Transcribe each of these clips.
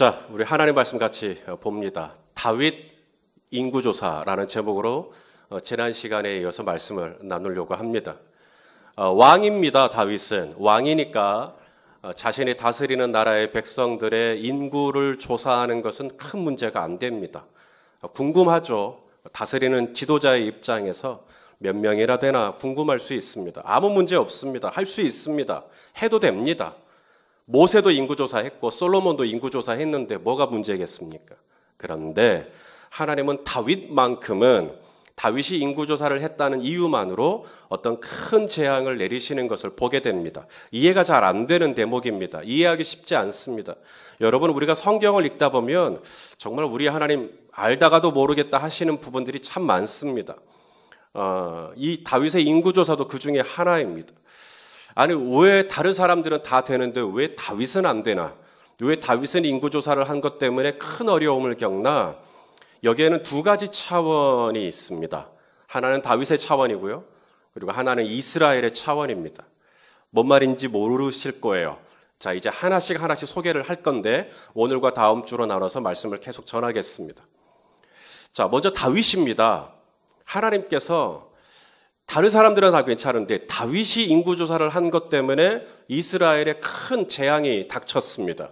자, 우리 하나님 말씀 같이 봅니다. 다윗 인구조사라는 제목으로 지난 시간에 이어서 말씀을 나누려고 합니다. 왕입니다. 다윗은 왕이니까 자신이 다스리는 나라의 백성들의 인구를 조사하는 것은 큰 문제가 안 됩니다. 궁금하죠. 다스리는 지도자의 입장에서 몇 명이나 되나 궁금할 수 있습니다. 아무 문제 없습니다. 할 수 있습니다. 해도 됩니다. 모세도 인구조사했고 솔로몬도 인구조사했는데 뭐가 문제겠습니까? 그런데 하나님은 다윗이 인구조사를 했다는 이유만으로 어떤 큰 재앙을 내리시는 것을 보게 됩니다. 이해가 잘 안 되는 대목입니다. 이해하기 쉽지 않습니다. 여러분, 우리가 성경을 읽다 보면 정말 우리 하나님 알다가도 모르겠다 하시는 부분들이 참 많습니다. 이 다윗의 인구조사도 그 중에 하나입니다. 아니, 왜 다른 사람들은 다 되는데 왜 다윗은 안 되나? 왜 다윗은 인구조사를 한 것 때문에 큰 어려움을 겪나? 여기에는 두 가지 차원이 있습니다. 하나는 다윗의 차원이고요. 그리고 하나는 이스라엘의 차원입니다. 뭔 말인지 모르실 거예요. 자, 이제 하나씩 소개를 할 건데 오늘과 다음 주로 나눠서 말씀을 계속 전하겠습니다. 자, 먼저 다윗입니다. 하나님께서 다른 사람들은 다 괜찮은데 다윗이 인구조사를 한 것 때문에 이스라엘에 큰 재앙이 닥쳤습니다.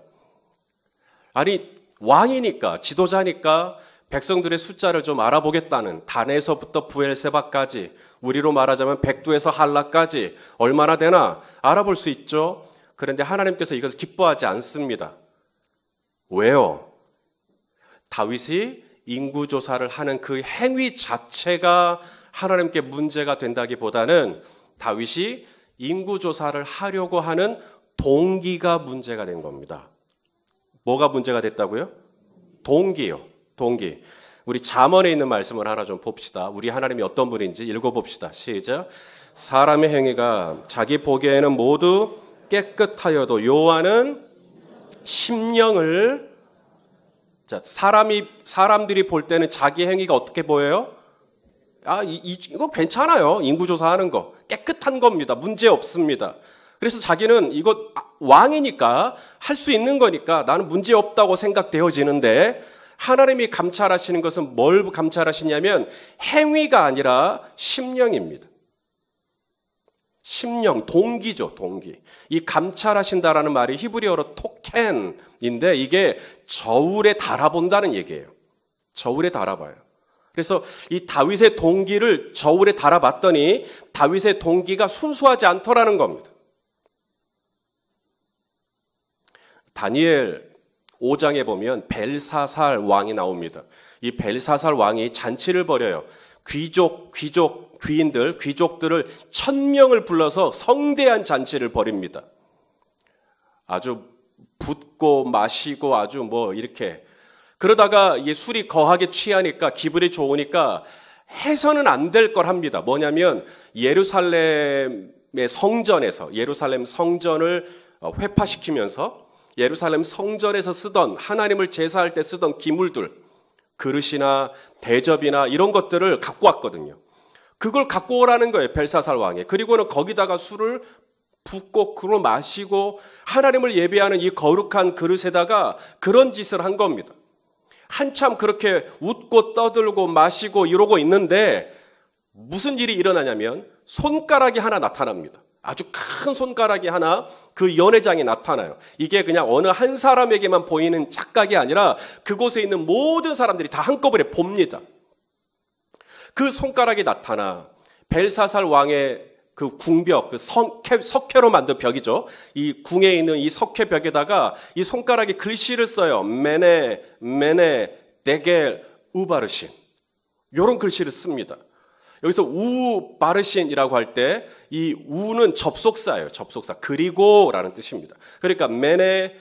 아니, 왕이니까, 지도자니까 백성들의 숫자를 좀 알아보겠다는, 단에서부터 부엘세바까지, 우리로 말하자면 백두에서 할라까지 얼마나 되나 알아볼 수 있죠. 그런데 하나님께서 이걸 기뻐하지 않습니다. 왜요? 다윗이 인구조사를 하는 그 행위 자체가 하나님께 문제가 된다기보다는 다윗이 인구조사를 하려고 하는 동기가 문제가 된 겁니다. 뭐가 문제가 됐다고요? 동기요. 동기. 우리 잠언에 있는 말씀을 하나 좀 봅시다. 우리 하나님이 어떤 분인지 읽어봅시다. 시작. 사람의 행위가 자기 보기에는 모두 깨끗하여도 여호와는 심령을, 자, 사람들이 볼 때는 자기 행위가 어떻게 보여요? 이거 괜찮아요. 인구조사하는 거. 깨끗한 겁니다. 문제 없습니다. 그래서 자기는 이거 왕이니까 할 수 있는 거니까 나는 문제 없다고 생각되어지는데 하나님이 감찰하시는 것은 뭘 감찰하시냐면 행위가 아니라 심령입니다. 심령, 동기죠, 동기. 이 감찰하신다라는 말이 히브리어로 토켄인데 이게 저울에 달아본다는 얘기예요. 저울에 달아봐요. 그래서 이 다윗의 동기를 저울에 달아봤더니 다윗의 동기가 순수하지 않더라는 겁니다. 다니엘 5장에 보면 벨사살 왕이 나옵니다. 이 벨사살 왕이 잔치를 벌여요. 귀족들을 1000명을 불러서 성대한 잔치를 벌입니다. 아주 붓고 마시고 아주 이렇게. 그러다가 이게 술이 거하게 취하니까 기분이 좋으니까 해서는 안 될 걸 합니다. 뭐냐면 예루살렘 성전을 회파시키면서 예루살렘 성전에서 쓰던, 하나님을 제사할 때 쓰던 기물들, 그릇이나 대접이나 이런 것들을 갖고 왔거든요. 그걸 갖고 오라는 거예요, 벨사살 왕이. 그리고는 거기다가 술을 붓고 그걸 마시고 하나님을 예배하는 이 거룩한 그릇에다가 그런 짓을 한 겁니다. 한참 그렇게 웃고 떠들고 마시고 이러고 있는데 무슨 일이 일어나냐면 손가락이 하나 나타납니다. 아주 큰 손가락이 하나 그 연회장에 나타나요. 이게 그냥 어느 한 사람에게만 보이는 착각이 아니라 그곳에 있는 모든 사람들이 다 한꺼번에 봅니다. 그 손가락이 나타나 벨사살 왕의 그 궁벽, 그 석회로 만든 벽이죠. 이 궁에 있는 이 석회벽에다가 이 손가락이 글씨를 써요. 메네, 데겔, 우바르신. 이런 글씨를 씁니다. 여기서 우바르신이라고 할 때 이 우는 접속사예요. 접속사. 그리고라는 뜻입니다. 그러니까 메네,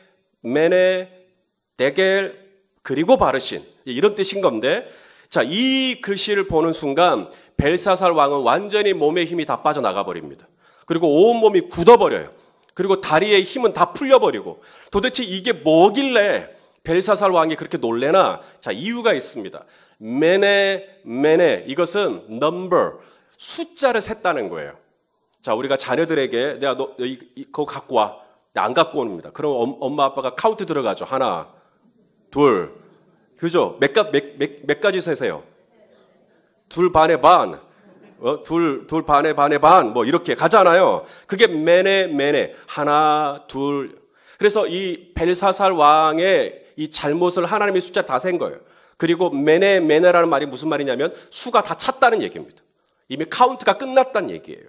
데겔, 그리고 바르신. 이런 뜻인 건데, 자, 이 글씨를 보는 순간 벨사살 왕은 완전히 몸에 힘이 다 빠져나가 버립니다. 그리고 온몸이 굳어버려요. 그리고 다리의 힘은 다 풀려버리고 도대체 이게 뭐길래 벨사살 왕이 그렇게 놀래나? 자, 이유가 있습니다. 메네, 이것은 number, 숫자를 셌다는 거예요. 자, 우리가 자녀들에게 내가 그거 갖고 와. 안 갖고 옵니다. 그럼 엄마 아빠가 카운트 들어가죠. 하나, 둘. 그죠? 몇 가지 세세요? 둘 반에 반. 둘 반에 반에 반. 뭐 이렇게 가잖아요. 그게 메네. 하나, 둘. 그래서 이 벨사살 왕의 이 잘못을 하나님의 숫자 다 센 거예요. 그리고 메네라는 말이 무슨 말이냐면 수가 다 찼다는 얘기입니다. 이미 카운트가 끝났다는 얘기예요.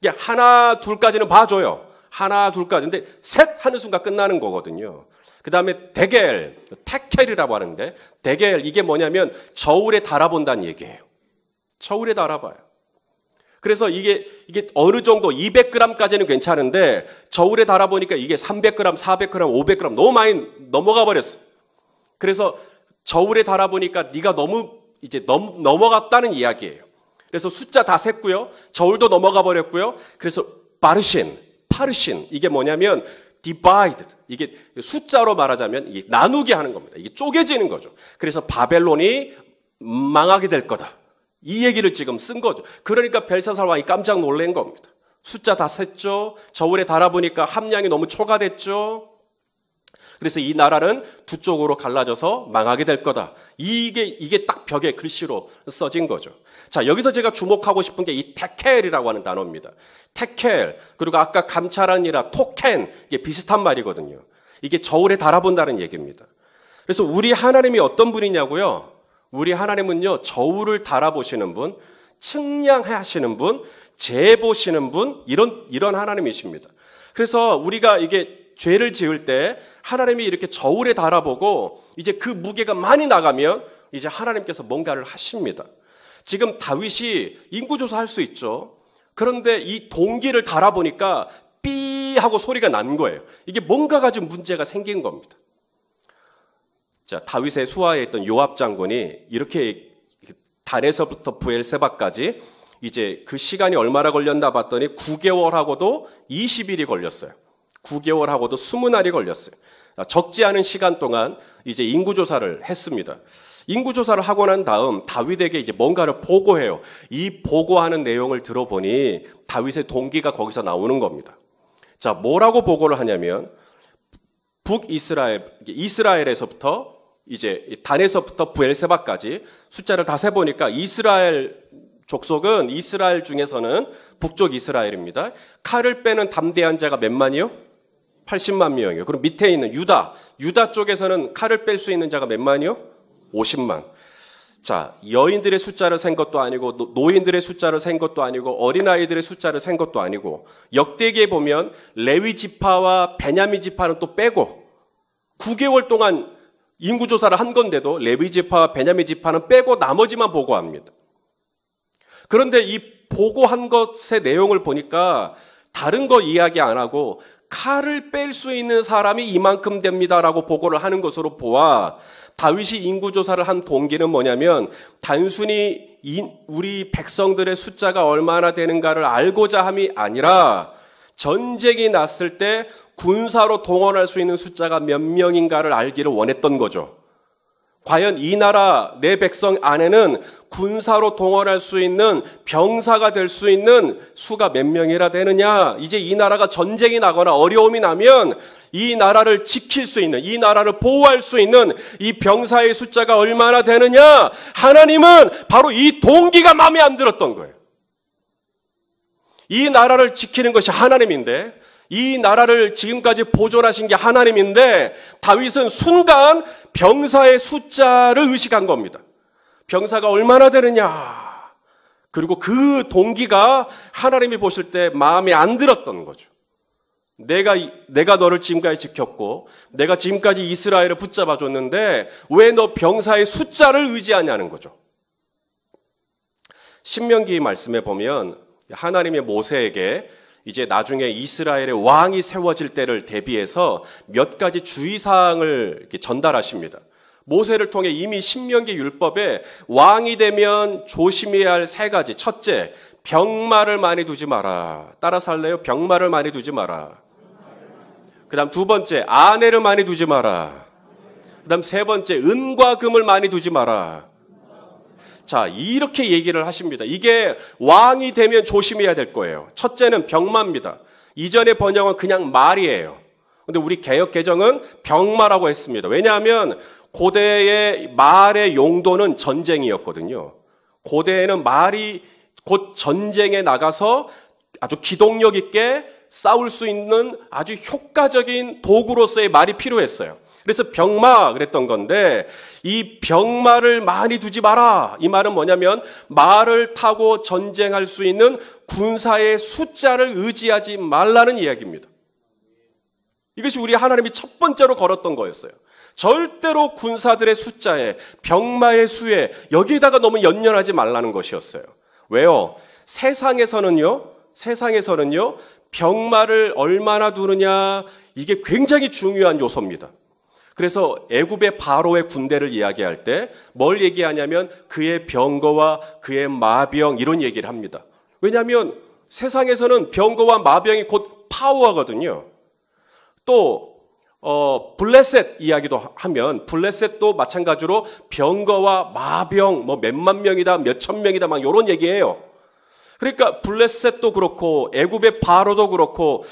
이게 하나, 둘까지는 봐줘요. 하나, 둘까지. 근데 셋 하는 순간 끝나는 거거든요. 그 다음에 테켈이라고 하는데, 이게 뭐냐면 저울에 달아본다는 얘기예요. 저울에 달아봐요. 그래서 이게 어느 정도 200g까지는 괜찮은데, 저울에 달아보니까 이게 300g, 400g, 500g 너무 많이 넘어가 버렸어. 그래서 저울에 달아보니까 네가 너무 넘어갔다는 이야기예요. 그래서 숫자 다 셌고요. 저울도 넘어가 버렸고요. 그래서 파르신. 이게 뭐냐면 divide. 이게 숫자로 말하자면 이게 나누게 하는 겁니다. 이게 쪼개지는 거죠. 그래서 바벨론이 망하게 될 거다. 이 얘기를 지금 쓴 거죠. 그러니까 벨사살 왕이 깜짝 놀란 겁니다. 숫자 다 셌죠. 저울에 달아보니까 함량이 너무 초과됐죠. 그래서 이 나라는 두 쪽으로 갈라져서 망하게 될 거다. 이게 딱 벽에 글씨로 써진 거죠. 자, 여기서 제가 주목하고 싶은 게 이 테켈이라고 하는 단어입니다. 테켈, 그리고 아까 감찰한이라 토켄, 이게 비슷한 말이거든요. 이게 저울에 달아본다는 얘기입니다. 그래서 우리 하나님이 어떤 분이냐고요? 우리 하나님은요, 저울을 달아보시는 분, 측량하시는 분, 재보시는 분, 이런 하나님이십니다. 그래서 우리가 이게 죄를 지을 때 하나님이 이렇게 저울에 달아보고 이제 그 무게가 많이 나가면 이제 하나님께서 뭔가를 하십니다. 지금 다윗이 인구조사할 수 있죠. 그런데 이 동기를 달아보니까 삐 하고 소리가 난 거예요. 이게 뭔가가 좀 문제가 생긴 겁니다. 자, 다윗의 수하에 있던 요압 장군이 이렇게 단에서부터 부엘세바까지 이제 그 시간이 얼마나 걸렸나 봤더니 9개월하고도 20일이 걸렸어요. 9개월하고도 20날이 걸렸어요. 적지 않은 시간 동안 이제 인구조사를 했습니다. 인구조사를 하고 난 다음 다윗에게 이제 뭔가를 보고해요. 이 보고하는 내용을 들어보니 다윗의 동기가 거기서 나오는 겁니다. 자, 뭐라고 보고를 하냐면 이스라엘에서부터 이제 단에서부터 부엘세바까지 숫자를 다 세보니까 이스라엘 족속은 이스라엘 중에서는 북쪽 이스라엘입니다. 칼을 빼는 담대한 자가 몇 만이요? 80만 명이요. 그럼 밑에 있는 유다 쪽에서는 칼을 뺄 수 있는 자가 몇 만이요? 50만. 자, 여인들의 숫자를 센 것도 아니고 노인들의 숫자를 센 것도 아니고 어린아이들의 숫자를 센 것도 아니고 역대기에 보면 레위 지파와 베냐민 지파는 또 빼고 9개월 동안 인구조사를 한 건데도 레위 지파와 베냐민 지파는 빼고 나머지만 보고합니다. 그런데 이 보고한 것의 내용을 보니까 다른 거 이야기 안 하고 칼을 뺄 수 있는 사람이 이만큼 됩니다라고 보고를 하는 것으로 보아 다윗이 인구조사를 한 동기는 뭐냐면 단순히 우리 백성들의 숫자가 얼마나 되는가를 알고자 함이 아니라 전쟁이 났을 때 군사로 동원할 수 있는 숫자가 몇 명인가를 알기를 원했던 거죠. 과연 이 나라 내 백성 안에는 군사로 동원할 수 있는 병사가 될 수 있는 수가 몇 명이라 되느냐. 이제 이 나라가 전쟁이 나거나 어려움이 나면 이 나라를 지킬 수 있는, 이 나라를 보호할 수 있는 이 병사의 숫자가 얼마나 되느냐. 하나님은 바로 이 동기가 마음에 안 들었던 거예요. 이 나라를 지키는 것이 하나님인데, 이 나라를 지금까지 보존하신 게 하나님인데 다윗은 순간 병사의 숫자를 의식한 겁니다. 병사가 얼마나 되느냐. 그리고 그 동기가 하나님이 보실 때 마음에 안 들었던 거죠. 내가 너를 지금까지 지켰고 내가 지금까지 이스라엘을 붙잡아 줬는데 왜 너 병사의 숫자를 의지하냐는 거죠. 신명기 말씀에 보면 하나님의 모세에게 이제 나중에 이스라엘의 왕이 세워질 때를 대비해서 몇 가지 주의사항을 이렇게 전달하십니다. 모세를 통해 이미 신명기 율법에 왕이 되면 조심해야 할 세 가지. 첫째, 병마를 많이 두지 마라. 따라서 할래요? 병마를 많이 두지 마라. 그 다음 두 번째, 아내를 많이 두지 마라. 그 다음 세 번째, 은과 금을 많이 두지 마라. 자, 이렇게 얘기를 하십니다. 이게 왕이 되면 조심해야 될 거예요. 첫째는 병마입니다. 이전의 번역은 그냥 말이에요. 근데 우리 개역 개정은 병마라고 했습니다. 왜냐하면 고대의 말의 용도는 전쟁이었거든요. 고대에는 말이 곧 전쟁에 나가서 아주 기동력 있게 싸울 수 있는 아주 효과적인 도구로서의 말이 필요했어요. 그래서 병마 그랬던 건데, 이 병마를 많이 두지 마라. 이 말은 뭐냐면 말을 타고 전쟁할 수 있는 군사의 숫자를 의지하지 말라는 이야기입니다. 이것이 우리 하나님이 첫 번째로 걸었던 거였어요. 절대로 군사들의 숫자에, 병마의 수에, 여기에다가 너무 연연하지 말라는 것이었어요. 왜요? 세상에서는요, 병마를 얼마나 두느냐, 이게 굉장히 중요한 요소입니다. 그래서 애굽의 바로의 군대를 이야기할 때 뭘 얘기하냐면 그의 병거와 그의 마병, 이런 얘기를 합니다. 왜냐하면 세상에서는 병거와 마병이 곧 파워거든요. 또 블레셋 이야기도 하면 블레셋도 마찬가지로 병거와 마병 뭐 몇만 명이다, 몇천 명이다, 막 이런 얘기예요. 그러니까 블레셋도 그렇고 애굽의 바로도 그렇고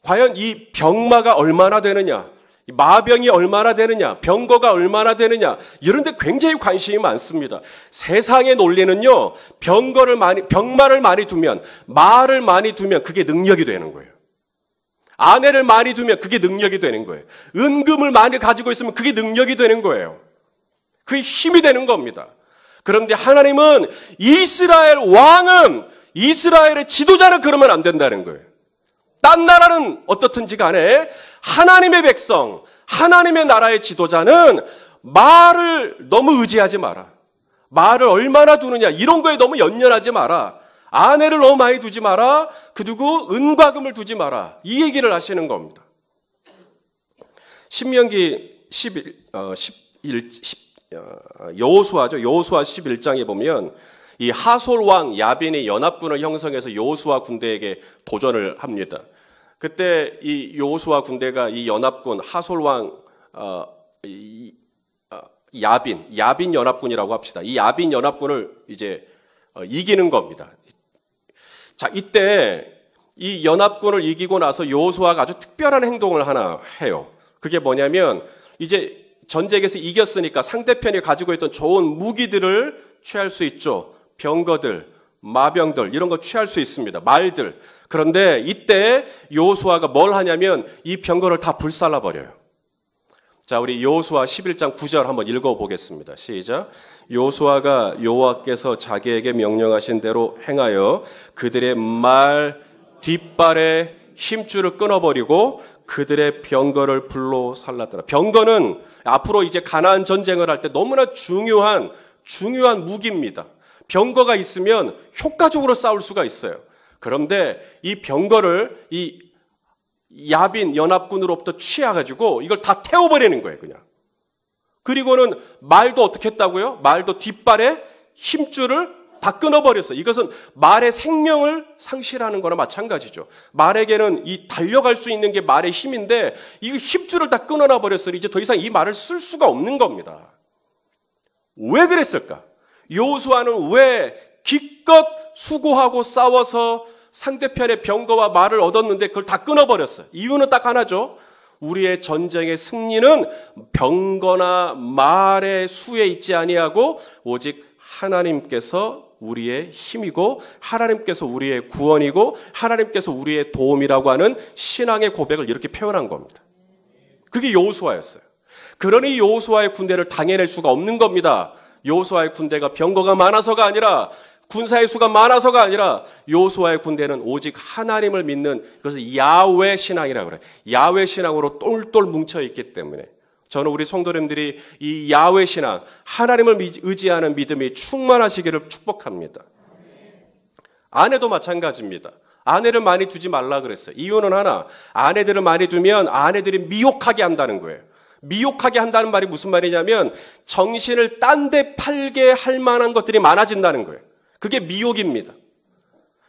과연 이 병마가 얼마나 되느냐, 마병이 얼마나 되느냐, 병거가 얼마나 되느냐, 이런 데 굉장히 관심이 많습니다. 세상의 논리는요, 병마를 많이 두면, 말을 많이 두면 그게 능력이 되는 거예요. 아내를 많이 두면 그게 능력이 되는 거예요. 은금을 많이 가지고 있으면 그게 능력이 되는 거예요. 그게 힘이 되는 겁니다. 그런데 하나님은 이스라엘 왕은, 이스라엘의 지도자는 그러면 안 된다는 거예요. 딴 나라는 어떻든지 간에 하나님의 백성, 하나님의 나라의 지도자는 말을 너무 의지하지 마라. 말을 얼마나 두느냐, 이런 거에 너무 연연하지 마라. 아내를 너무 많이 두지 마라. 그리고 은과 금을 두지 마라. 이 얘기를 하시는 겁니다. 신명기 여호수아죠. 여호수아 11장에 보면 이 하솔 왕 야빈이 연합군을 형성해서 여호수아 군대에게 도전을 합니다. 그때 이 여호수아 군대가 이 연합군 하솔 왕 야빈 연합군이라고 합시다. 이 야빈 연합군을 이제 이기는 겁니다. 자, 이때 이 연합군을 이기고 나서 여호수아가 아주 특별한 행동을 하나 해요. 그게 뭐냐면 이제 전쟁에서 이겼으니까 상대편이 가지고 있던 좋은 무기들을 취할 수 있죠. 병거들, 마병들, 이런 거 취할 수 있습니다. 말들. 그런데 이때 여호수아가 뭘 하냐면 이 병거를 다 불살라 버려요. 자, 우리 여호수아 11장 9절 한번 읽어보겠습니다. 시작. 여호수아가 여호와께서 자기에게 명령하신 대로 행하여 그들의 말 뒷발에 힘줄을 끊어버리고 그들의 병거를 불로 살랐더라. 병거는 앞으로 이제 가나안 전쟁을 할 때 너무나 중요한 무기입니다. 병거가 있으면 효과적으로 싸울 수가 있어요. 그런데 이 병거를 이 야빈 연합군으로부터 취해가지고 이걸 다 태워버리는 거예요, 그냥. 그리고는 말도 어떻게 했다고요? 말도 뒷발에 힘줄을 다 끊어버렸어요. 이것은 말의 생명을 상실하는 거나 마찬가지죠. 말에게는 이 달려갈 수 있는 게 말의 힘인데 이 힘줄을 다 끊어놔 버렸어요. 이제 더 이상 이 말을 쓸 수가 없는 겁니다. 왜 그랬을까? 여호수아는 왜 기껏 수고하고 싸워서 상대편의 병거와 말을 얻었는데 그걸 다 끊어버렸어요? 이유는 딱 하나죠. 우리의 전쟁의 승리는 병거나 말의 수에 있지 아니하고 오직 하나님께서 우리의 힘이고 하나님께서 우리의 구원이고 하나님께서 우리의 도움이라고 하는 신앙의 고백을 이렇게 표현한 겁니다. 그게 여호수아였어요. 그러니 여호수아의 군대를 당해낼 수가 없는 겁니다. 여호수아의 군대가 병거가 많아서가 아니라 군사의 수가 많아서가 아니라 여호수아의 군대는 오직 하나님을 믿는, 그것을 야훼 신앙이라고 그래요. 야훼 신앙으로 똘똘 뭉쳐있기 때문에 저는 우리 성도님들이 이 야훼 신앙, 하나님을 의지하는 믿음이 충만하시기를 축복합니다. 아내도 마찬가지입니다. 아내를 많이 두지 말라 그랬어요. 이유는 하나, 아내들을 많이 두면 아내들이 미혹하게 한다는 거예요. 미혹하게 한다는 말이 무슨 말이냐면 정신을 딴 데 팔게 할 만한 것들이 많아진다는 거예요. 그게 미혹입니다.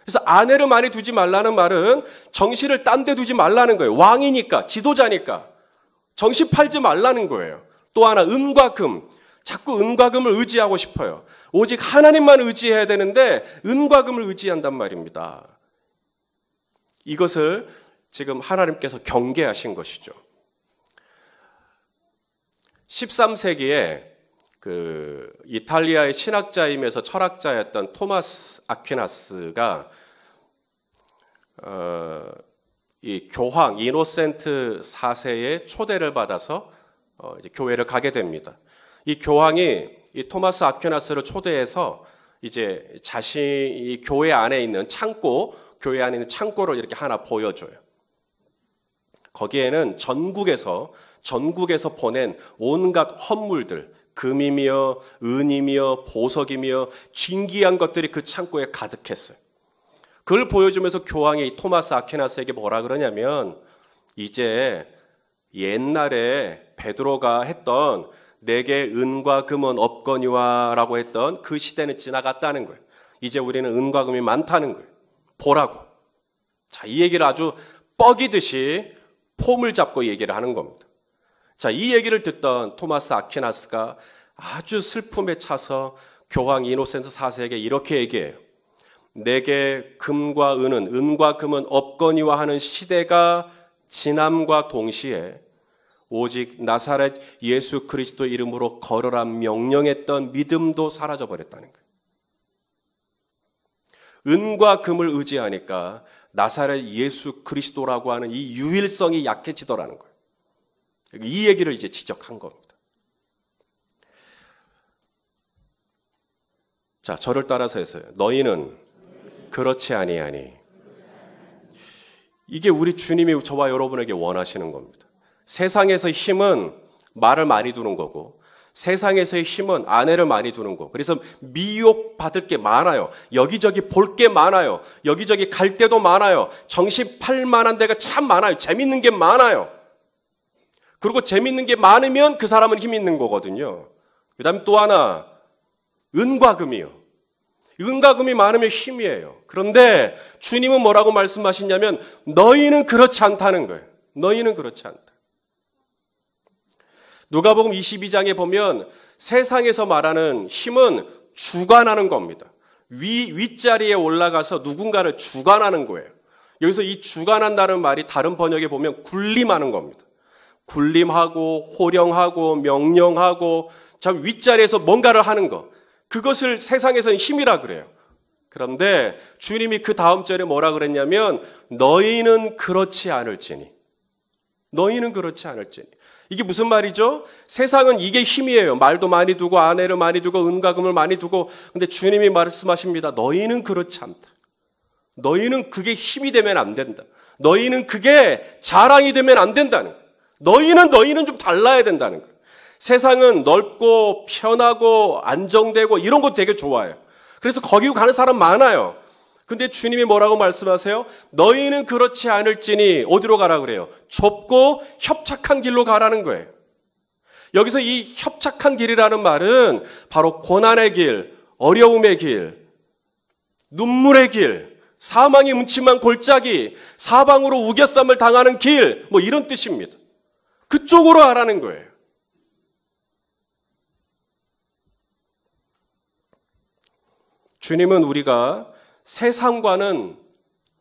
그래서 아내를 많이 두지 말라는 말은 정신을 딴 데 두지 말라는 거예요. 왕이니까, 지도자니까 정신 팔지 말라는 거예요. 또 하나, 은과 금. 자꾸 은과 금을 의지하고 싶어요. 오직 하나님만 의지해야 되는데 은과 금을 의지한단 말입니다. 이것을 지금 하나님께서 경계하신 것이죠. 13세기에 그 이탈리아의 신학자이면서 철학자였던 토마스 아퀴나스가 이 교황 이노센트 4세의 초대를 받아서 이제 교회를 가게 됩니다. 이 교황이 이 토마스 아퀴나스를 초대해서 이제 자신이 교회 안에 있는 창고, 교회 안에 있는 창고를 이렇게 하나 보여줘요. 거기에는 전국에서 보낸 온갖 헌물들, 금이며 은이며 보석이며 진귀한 것들이 그 창고에 가득했어요. 그걸 보여주면서 교황이 토마스 아퀴나스에게 뭐라 그러냐면, 이제 옛날에 베드로가 했던 내게 은과 금은 없거니와 라고 했던 그 시대는 지나갔다는 거예요. 이제 우리는 은과 금이 많다는 거예요. 보라고. 자, 이 얘기를 아주 뻐기듯이 폼을 잡고 얘기를 하는 겁니다. 자, 이 얘기를 듣던 토마스 아퀴나스가 아주 슬픔에 차서 교황 이노센트 4세에게 이렇게 얘기해요. 내게 금과 은과 금은 없거니와 하는 시대가 지남과 동시에 오직 나사렛 예수 그리스도 이름으로 걸어라 명령했던 믿음도 사라져버렸다는 거예요. 은과 금을 의지하니까 나사렛 예수 그리스도라고 하는 이 유일성이 약해지더라는 거예요. 이 얘기를 이제 지적한 겁니다. 자, 저를 따라서 했어요. 너희는 그렇지 아니하니. 이게 우리 주님이 저와 여러분에게 원하시는 겁니다. 세상에서의 힘은 말을 많이 두는 거고, 세상에서의 힘은 아내를 많이 두는 거. 그래서 미혹받을 게 많아요. 여기저기 볼 게 많아요. 여기저기 갈 데도 많아요. 정신 팔 만한 데가 참 많아요. 재밌는 게 많아요. 그리고 재밌는 게 많으면 그 사람은 힘 있는 거거든요. 그 다음에 또 하나, 은과 금이요. 은과 금이 많으면 힘이에요. 그런데 주님은 뭐라고 말씀하시냐면 너희는 그렇지 않다는 거예요. 너희는 그렇지 않다. 누가복음 22장에 보면 세상에서 말하는 힘은 주관하는 겁니다. 윗자리에 올라가서 누군가를 주관하는 거예요. 여기서 이 주관한다는 말이 다른 번역에 보면 군림하는 겁니다. 군림하고 호령하고 명령하고 참 윗자리에서 뭔가를 하는 거. 그것을 세상에서는 힘이라 그래요. 그런데 주님이 그 다음 절에 뭐라 그랬냐면 너희는 그렇지 않을지니. 너희는 그렇지 않을지니. 이게 무슨 말이죠? 세상은 이게 힘이에요. 말도 많이 두고 아내를 많이 두고 은과 금을 많이 두고. 근데 주님이 말씀하십니다. 너희는 그렇지 않다. 너희는 그게 힘이 되면 안 된다. 너희는 그게 자랑이 되면 안 된다는 거예요. 너희는 좀 달라야 된다는 거예요. 세상은 넓고 편하고 안정되고 이런 거 되게 좋아해요. 그래서 거기로 가는 사람 많아요. 근데 주님이 뭐라고 말씀하세요? 너희는 그렇지 않을지니 어디로 가라 그래요? 좁고 협착한 길로 가라는 거예요. 여기서 이 협착한 길이라는 말은 바로 고난의 길, 어려움의 길, 눈물의 길, 사망의 묻침한 골짜기, 사방으로 우겨쌈을 당하는 길, 뭐 이런 뜻입니다. 그쪽으로 가라는 거예요. 주님은 우리가 세상과는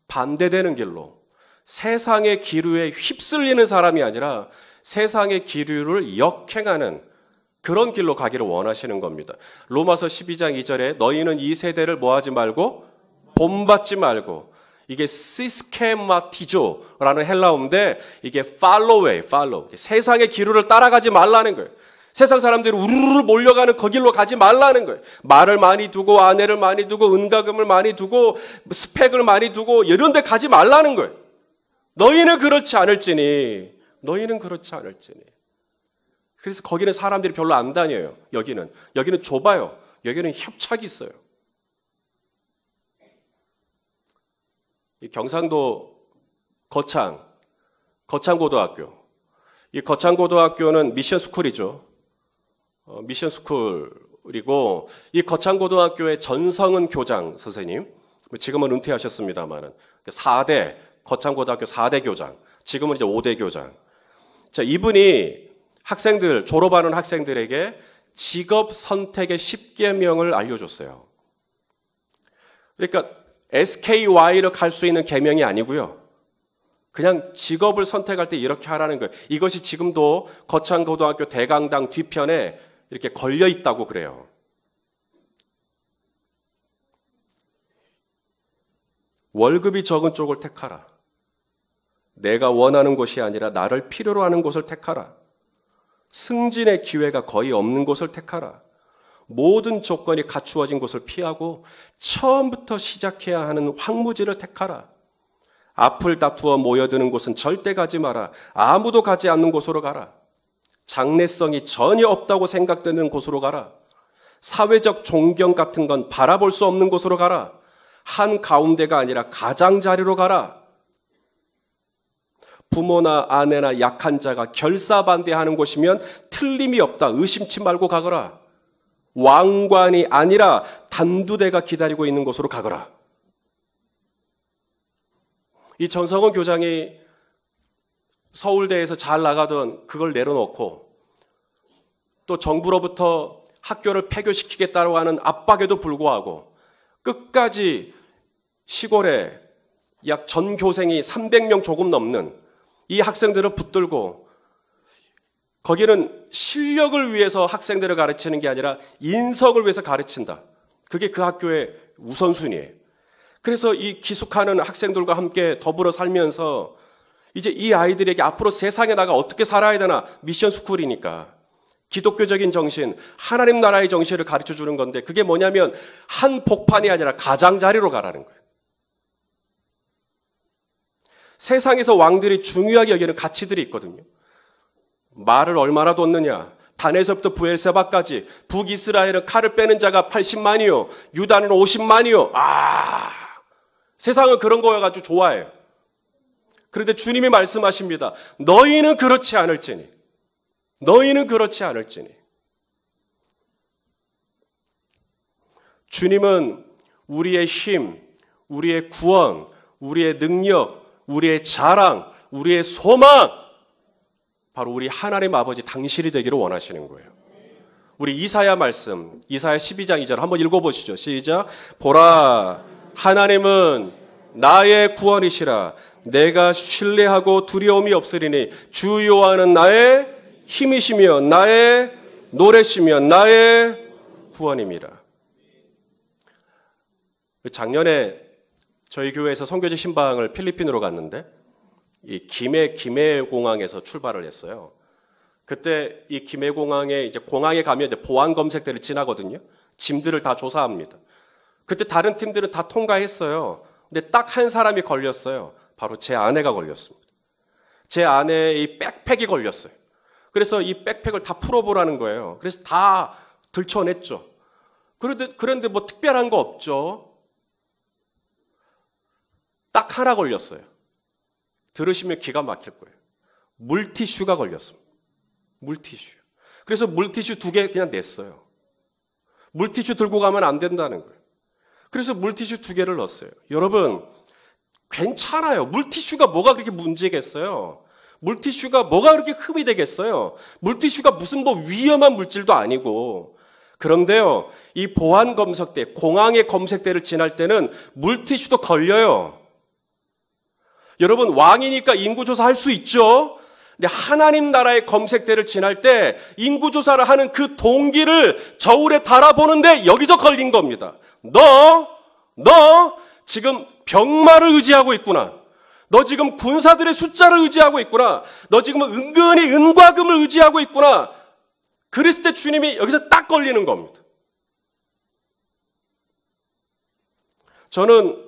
반대되는 길로 세상의 기류에 휩쓸리는 사람이 아니라 세상의 기류를 역행하는 그런 길로 가기를 원하시는 겁니다. 로마서 12장 2절에 너희는 이 세대를 뭐하지 말고 본받지 말고 이게 시스케마티조라는 헬라어인데 이게 팔로웨이, 세상의 기류를 따라가지 말라는 거예요. 세상 사람들이 우르르 몰려가는 그 길로 가지 말라는 거예요. 말을 많이 두고 아내를 많이 두고 은가금을 많이 두고 스펙을 많이 두고 이런 데 가지 말라는 거예요. 너희는 그렇지 않을지니. 너희는 그렇지 않을지니. 그래서 거기는 사람들이 별로 안 다녀요. 여기는 좁아요. 여기는 협착이 있어요. 이 경상도 거창고등학교. 이 거창고등학교는 미션스쿨이죠. 미션스쿨이고 이 거창고등학교의 전성은 교장 선생님, 지금은 은퇴하셨습니다만은 4대 거창고등학교 4대 교장, 지금은 이제 5대 교장. 자, 이분이 학생들 졸업하는 학생들에게 직업 선택의 10계명을 알려줬어요. 그러니까 SKY로 갈 수 있는 계명이 아니고요. 그냥 직업을 선택할 때 이렇게 하라는 거예요. 이것이 지금도 거창고등학교 대강당 뒤편에 이렇게 걸려 있다고 그래요. 월급이 적은 쪽을 택하라. 내가 원하는 곳이 아니라 나를 필요로 하는 곳을 택하라. 승진의 기회가 거의 없는 곳을 택하라. 모든 조건이 갖추어진 곳을 피하고 처음부터 시작해야 하는 황무지를 택하라. 앞을 다투어 모여드는 곳은 절대 가지 마라. 아무도 가지 않는 곳으로 가라. 장래성이 전혀 없다고 생각되는 곳으로 가라. 사회적 존경 같은 건 바라볼 수 없는 곳으로 가라. 한 가운데가 아니라 가장자리로 가라. 부모나 아내나 약한 자가 결사반대하는 곳이면 틀림이 없다. 의심치 말고 가거라. 왕관이 아니라 단두대가 기다리고 있는 곳으로 가거라. 이 전성원 교장이 서울대에서 잘 나가던 그걸 내려놓고 또 정부로부터 학교를 폐교시키겠다고 하는 압박에도 불구하고 끝까지 시골에 약 전교생이 300명 조금 넘는 이 학생들을 붙들고 거기는 실력을 위해서 학생들을 가르치는 게 아니라 인성을 위해서 가르친다. 그게 그 학교의 우선순위예요. 그래서 이 기숙하는 학생들과 함께 더불어 살면서 이제 이 아이들에게 앞으로 세상에 나가 어떻게 살아야 되나 미션 스쿨이니까 기독교적인 정신, 하나님 나라의 정신을 가르쳐 주는 건데 그게 뭐냐면 한 복판이 아니라 가장자리로 가라는 거예요. 세상에서 왕들이 중요하게 여기는 가치들이 있거든요. 말을 얼마나 뒀느냐. 단에서부터 부엘세바까지 북이스라엘은 칼을 빼는 자가 80만이요. 유다는 50만이요. 세상은 그런 거여가지고 좋아해요. 그런데 주님이 말씀하십니다. 너희는 그렇지 않을지니. 너희는 그렇지 않을지니. 주님은 우리의 힘, 우리의 구원, 우리의 능력, 우리의 자랑, 우리의 소망, 바로 우리 하나님 아버지 당신이 되기를 원하시는 거예요. 우리 이사야 말씀, 이사야 12장 2절 한번 읽어보시죠. 시작. 보라, 하나님은 나의 구원이시라. 내가 신뢰하고 두려움이 없으리니 주 여호와는 나의 힘이시며 나의 노래시며 나의 구원입니다. 작년에 저희 교회에서 선교지 신방을 필리핀으로 갔는데 이 김해 공항에서 출발을 했어요. 그때 이 김해 공항에 이제 공항에 가면 이제 보안 검색대를 지나거든요. 짐들을 다 조사합니다. 그때 다른 팀들은 다 통과했어요. 근데 딱 한 사람이 걸렸어요. 바로 제 아내가 걸렸습니다. 제 아내의 이 백팩이 걸렸어요. 그래서 이 백팩을 다 풀어보라는 거예요. 그래서 다 들춰냈죠. 그런데 뭐 특별한 거 없죠. 딱 하나 걸렸어요. 들으시면 기가 막힐 거예요. 물티슈가 걸렸습니다. 물티슈. 그래서 물티슈 2개 그냥 냈어요. 물티슈 들고 가면 안 된다는 거예요. 그래서 물티슈 2개를 넣었어요. 여러분, 괜찮아요. 물티슈가 뭐가 그렇게 문제겠어요? 물티슈가 뭐가 그렇게 흠이 되겠어요? 물티슈가 무슨 뭐 위험한 물질도 아니고. 그런데요, 이 보안 검색대, 공항의 검색대를 지날 때는 물티슈도 걸려요. 여러분, 왕이니까 인구조사 할 수 있죠? 근데 하나님 나라의 검색대를 지날 때 인구조사를 하는 그 동기를 저울에 달아보는데 여기서 걸린 겁니다. 너 지금 병마를 의지하고 있구나. 너 지금 군사들의 숫자를 의지하고 있구나. 너 지금 은근히 은과 금을 의지하고 있구나. 그랬을 때 주님이 여기서 딱 걸리는 겁니다. 저는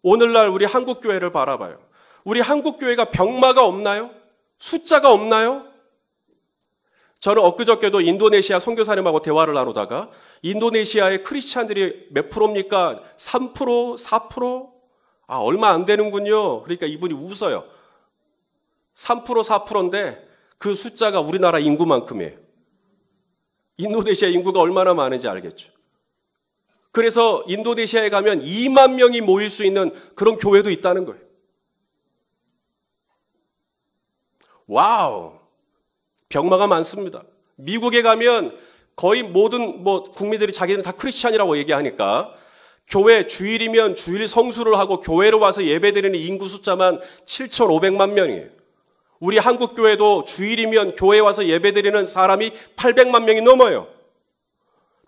오늘날 우리 한국교회를 바라봐요. 우리 한국교회가 병마가 없나요? 숫자가 없나요? 저는 엊그저께도 인도네시아 선교사님하고 대화를 나누다가 인도네시아의 크리스찬들이 몇 프로입니까? 3%? 4%? 얼마 안 되는군요. 그러니까 이분이 웃어요. 3%, 4%인데 그 숫자가 우리나라 인구만큼이에요. 인도네시아 인구가 얼마나 많은지 알겠죠. 그래서 인도네시아에 가면 2만 명이 모일 수 있는 그런 교회도 있다는 거예요. 와우! 병마가 많습니다. 미국에 가면 거의 모든 국민들이 자기는 다 크리스찬이라고 얘기하니까 교회 주일이면 주일 성수를 하고 교회로 와서 예배드리는 인구 숫자만 7,500만 명이에요. 우리 한국교회도 주일이면 교회에 와서 예배드리는 사람이 800만 명이 넘어요.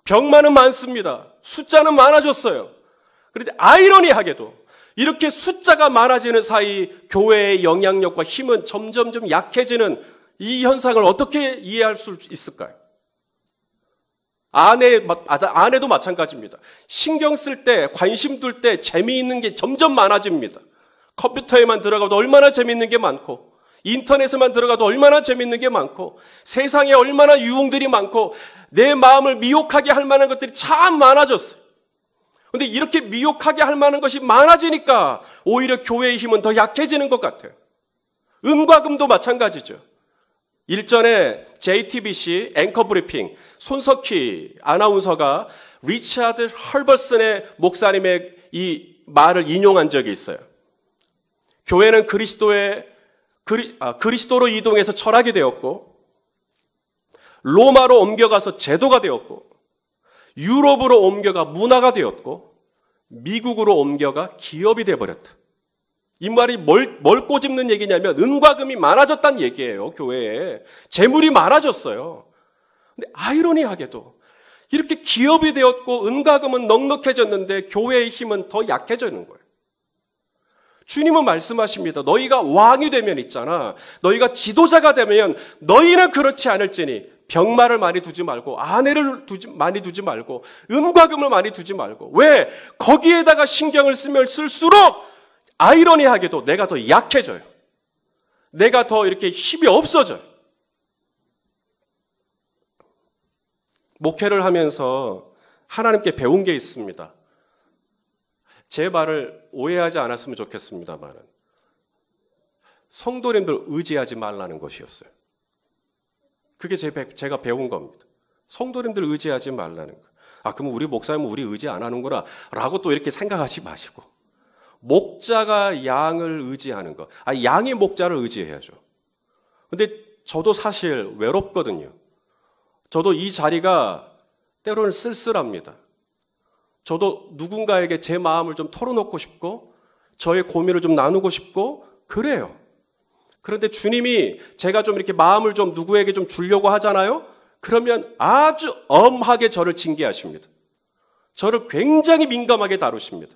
병만은 많습니다. 숫자는 많아졌어요. 그런데 아이러니하게도 이렇게 숫자가 많아지는 사이 교회의 영향력과 힘은 점점 약해지는 이 현상을 어떻게 이해할 수 있을까요? 아내도 마찬가지입니다. 신경 쓸 때, 관심 둘 때 재미있는 게 점점 많아집니다. 컴퓨터에만 들어가도 얼마나 재미있는 게 많고, 인터넷에만 들어가도 얼마나 재미있는 게 많고, 세상에 얼마나 유흥들이 많고, 내 마음을 미혹하게 할 만한 것들이 참 많아졌어요. 그런데 이렇게 미혹하게 할 만한 것이 많아지니까 오히려 교회의 힘은 더 약해지는 것 같아요. 은과 금도 마찬가지죠. 일전에 JTBC 앵커 브리핑 손석희 아나운서가 리차드 헐버슨의 목사님의 이 말을 인용한 적이 있어요. 교회는 그리스도로 이동해서 철학이 되었고, 로마로 옮겨가서 제도가 되었고, 유럽으로 옮겨가 문화가 되었고, 미국으로 옮겨가 기업이 되어버렸다. 이 말이 뭘 꼬집는 얘기냐면 은과 금이 많아졌다는 얘기예요. 교회에. 재물이 많아졌어요. 근데 아이러니하게도 이렇게 기업이 되었고 은과 금은 넉넉해졌는데 교회의 힘은 더 약해지는 거예요. 주님은 말씀하십니다. 너희가 왕이 되면 있잖아. 너희가 지도자가 되면 너희는 그렇지 않을지니 병마를 많이 두지 말고 아내를 많이 두지 말고 은과 금을 많이 두지 말고. 왜? 거기에다가 신경을 쓰면 쓸수록 아이러니하게도 내가 더 약해져요. 내가 더 이렇게 힘이 없어져요. 목회를 하면서 하나님께 배운 게 있습니다. 제 말을 오해하지 않았으면 좋겠습니다만 성도님들 의지하지 말라는 것이었어요. 그게 제가 배운 겁니다. 성도님들 의지하지 말라는 거. 그럼 우리 목사님은 우리 의지 안 하는구나 라고 또 이렇게 생각하지 마시고, 목자가 양을 의지하는 것. 양이 목자를 의지해야죠. 근데 저도 사실 외롭거든요. 저도 이 자리가 때로는 쓸쓸합니다. 저도 누군가에게 제 마음을 좀 털어놓고 싶고 저의 고민을 좀 나누고 싶고 그래요. 그런데 주님이 제가 좀 이렇게 마음을 좀 누구에게 좀 주려고 하잖아요. 그러면 아주 엄하게 저를 징계하십니다. 저를 굉장히 민감하게 다루십니다.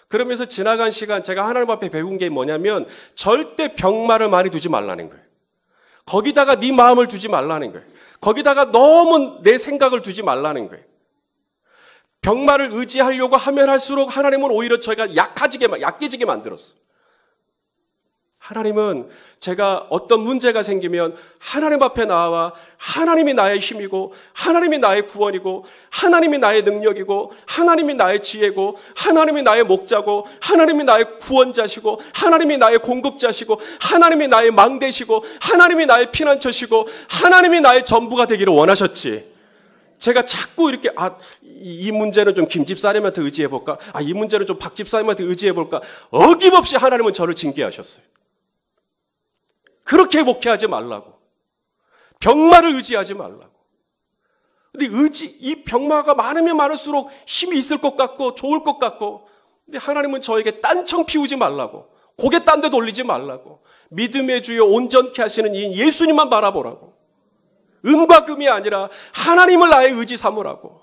그러면서 지나간 시간 제가 하나님 앞에 배운 게 뭐냐면 절대 병마를 많이 두지 말라는 거예요. 거기다가 네 마음을 두지 말라는 거예요. 거기다가 너무 내 생각을 두지 말라는 거예요. 병마를 의지하려고 하면 할수록 하나님은 오히려 저희가 약해지게 만들었어요. 하나님은 제가 어떤 문제가 생기면 하나님 앞에 나와 하나님이 나의 힘이고 하나님이 나의 구원이고 하나님이 나의 능력이고 하나님이 나의 지혜고 하나님이 나의 목자고 하나님이 나의 구원자시고 하나님이 나의 공급자시고 하나님이 나의 망대시고 하나님이 나의 피난처시고 하나님이 나의 전부가 되기를 원하셨지. 제가 자꾸 이렇게 이 문제는 좀 김 집사님한테 의지해볼까? 이 문제는 좀 박 집사님한테 의지해볼까? 어김없이 하나님은 저를 징계하셨어요. 그렇게 목회하지 말라고. 병마를 의지하지 말라고. 근데 이 병마가 많으면 많을수록 힘이 있을 것 같고 좋을 것 같고, 근데 하나님은 저에게 딴청 피우지 말라고, 고개 딴 데 돌리지 말라고, 믿음의 주여 온전케 하시는 이 예수님만 바라보라고, 은과 금이 아니라 하나님을 나의 의지 삼으라고.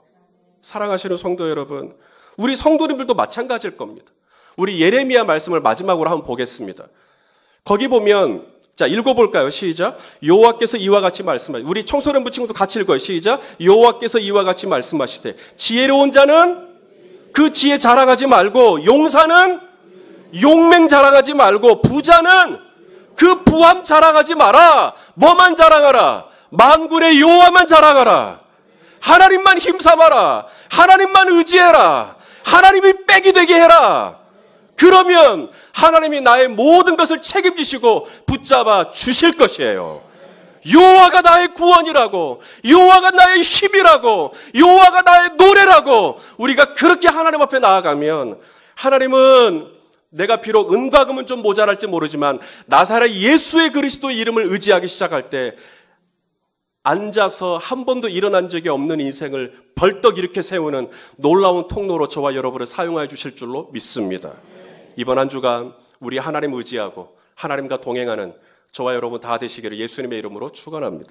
사랑하시는 성도 여러분, 우리 성도님들도 마찬가지일 겁니다. 우리 예레미야 말씀을 마지막으로 한번 보겠습니다. 거기 보면 자, 읽어볼까요? 시작. 여호와께서 이와 같이 말씀하시되, 우리 청소년부 친구도 같이 읽어요. 시작. 여호와께서 이와 같이 말씀하시되, 지혜로운 자는 그 지혜 자랑하지 말고, 용사는 용맹 자랑하지 말고, 부자는 그 부함 자랑하지 마라. 뭐만 자랑하라? 만군의 여호와만 자랑하라. 하나님만 힘삼아라. 하나님만 의지해라. 하나님이 빽이 되게 해라. 그러면 하나님이 나의 모든 것을 책임지시고 붙잡아 주실 것이에요. 여호와가 나의 구원이라고, 여호와가 나의 힘이라고, 여호와가 나의 노래라고. 우리가 그렇게 하나님 앞에 나아가면 하나님은 내가 비록 은과 금은 좀 모자랄지 모르지만 나사렛 예수의 그리스도의 이름을 의지하기 시작할 때 앉아서 한 번도 일어난 적이 없는 인생을 벌떡 이렇게 세우는 놀라운 통로로 저와 여러분을 사용해 주실 줄로 믿습니다. 이번 한 주간 우리 하나님 의지하고 하나님과 동행하는 저와 여러분 다 되시기를 예수님의 이름으로 축원합니다.